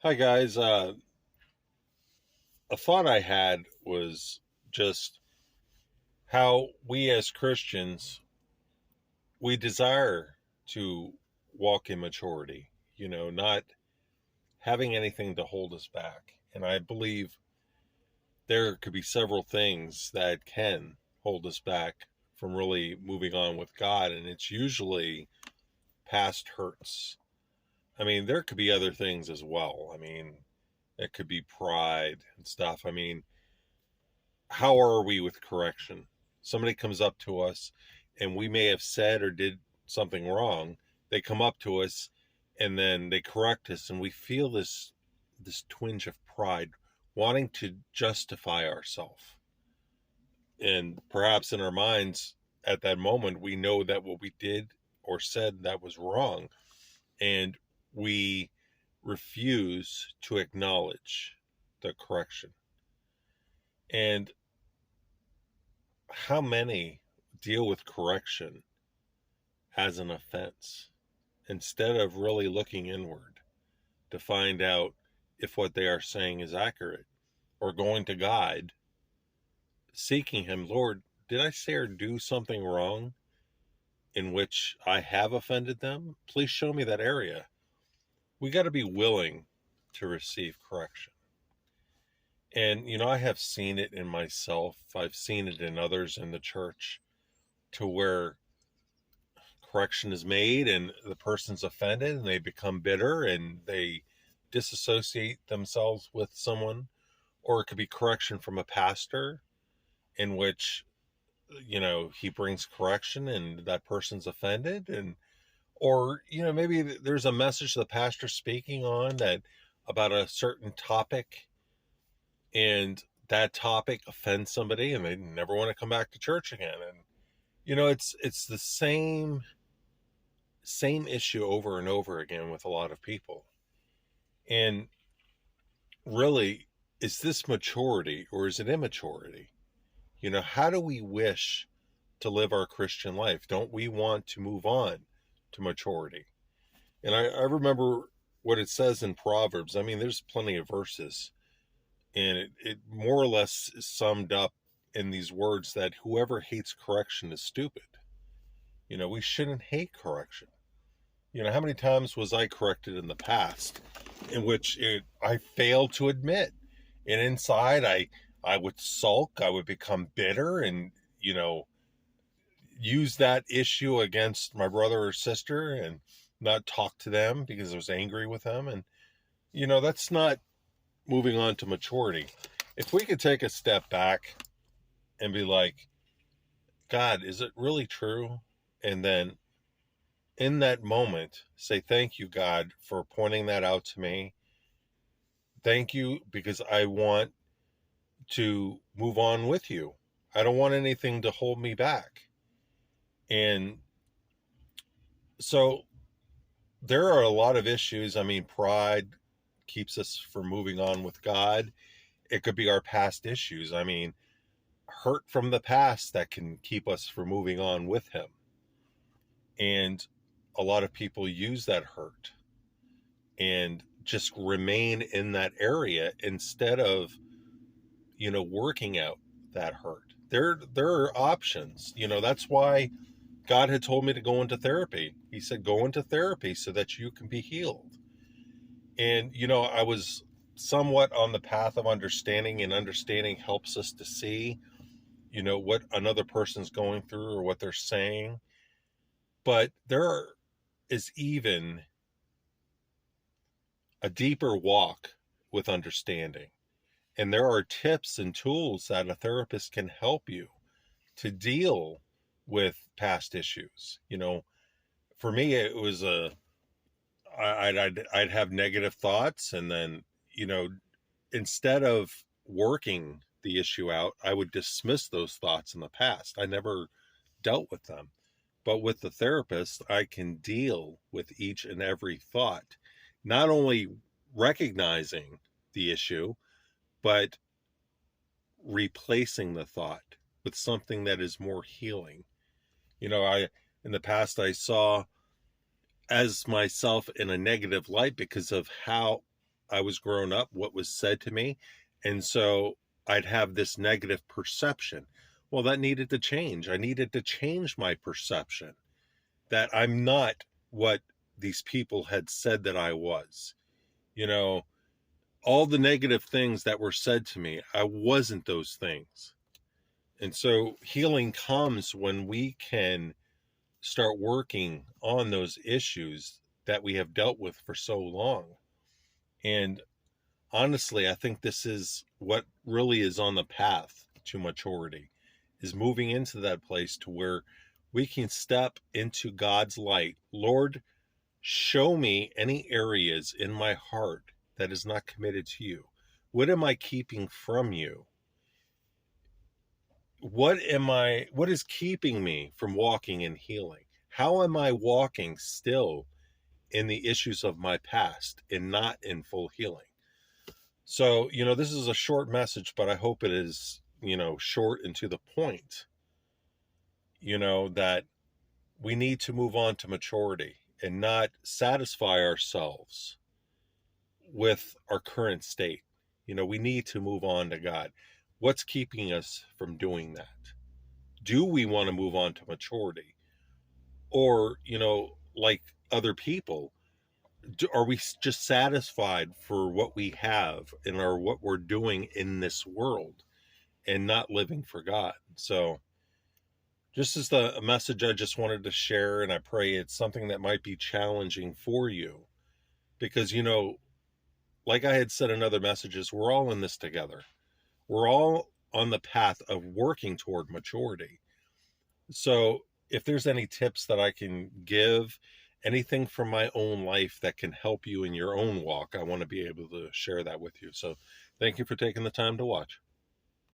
Hi guys. A thought I had was just how we as Christians we desire to walk in maturity. Not having anything to hold us back. And I believe there could be several things that can hold us back from really moving on with God, and it's usually past hurts. I mean, there could be other things as well. I mean, it could be pride and stuff. I mean, how are we with correction? Somebody comes up to us and we may have said or did something wrong. They come up to us and then they correct us, and we feel this twinge of pride, wanting to justify ourselves. And perhaps in our minds at that moment we know that what we did or said that was wrong, and we refuse to acknowledge the correction. And how many deal with correction as an offense instead of really looking inward to find out if what they are saying is accurate, or going to God, seeking Him? Lord, did I say or do something wrong in which I have offended them? Please show me that area. We got to be willing to receive correction. And, I have seen it in myself, I've seen it in others in the church, to where correction is made and the person's offended and they become bitter and they disassociate themselves with someone. Or it could be correction from a pastor in which he brings correction and that person's offended. And or maybe there's a message the pastor's speaking on that about a certain topic, and that topic offends somebody and they never want to come back to church again. And it's the same issue over and over again with a lot of people. And really, is this maturity or is it immaturity? How do we wish to live our Christian life? Don't we want to move on to maturity? And I remember what it says in Proverbs. I mean, there's plenty of verses, and it more or less is summed up in these words that whoever hates correction is stupid. We shouldn't hate correction. How many times was I corrected in the past in which I failed to admit? And inside, I would sulk, I would become bitter, and, use that issue against my brother or sister and not talk to them because I was angry with them. And, that's not moving on to maturity. If we could take a step back and be like, God, is it really true? And then in that moment, say, thank you, God, for pointing that out to me. Thank you, because I want to move on with you. I don't want anything to hold me back. And so there are a lot of issues. I mean, pride keeps us from moving on with God. It could be our past issues. I mean, hurt from the past that can keep us from moving on with Him. And a lot of people use that hurt and just remain in that area instead of working out that hurt. There are options. That's why God had told me to go into therapy. He said, go into therapy so that you can be healed. And I was somewhat on the path of understanding, and understanding helps us to see what another person's going through or what they're saying. But is even a deeper walk with understanding. And there are tips and tools that a therapist can help you to deal with past issues. For me, it was I'd have negative thoughts, and then, instead of working the issue out, I would dismiss those thoughts in the past. I never dealt with them. But with the therapist, I can deal with each and every thought, not only recognizing the issue, but replacing the thought with something that is more healing. I in the past I saw as myself in a negative light because of how I was growing up, what was said to me. And so I'd have this negative perception. Well, that needed to change. I needed to change my perception that I'm not what these people had said that I was. You know, all the negative things that were said to me, I wasn't those things. And so healing comes when we can start working on those issues that we have dealt with for so long. And honestly, I think this is what really is on the path to maturity, is moving into that place to where we can step into God's light. Lord, show me any areas in my heart that is not committed to you. What am I keeping from you? What is keeping me from walking in healing? How am I walking still in the issues of my past and not in full healing? So, this is a short message, but I hope it is, short and to the point, that we need to move on to maturity and not satisfy ourselves with our current state. We need to move on to God. What's keeping us from doing that? Do we want to move on to maturity? Or, like other people, are we just satisfied for what we have and are what we're doing in this world and not living for God? So just as a message I just wanted to share, and I pray it's something that might be challenging for you because, like I had said in other messages, we're all in this together. We're all on the path of working toward maturity. So if there's any tips that I can give, anything from my own life that can help you in your own walk, I want to be able to share that with you. So thank you for taking the time to watch.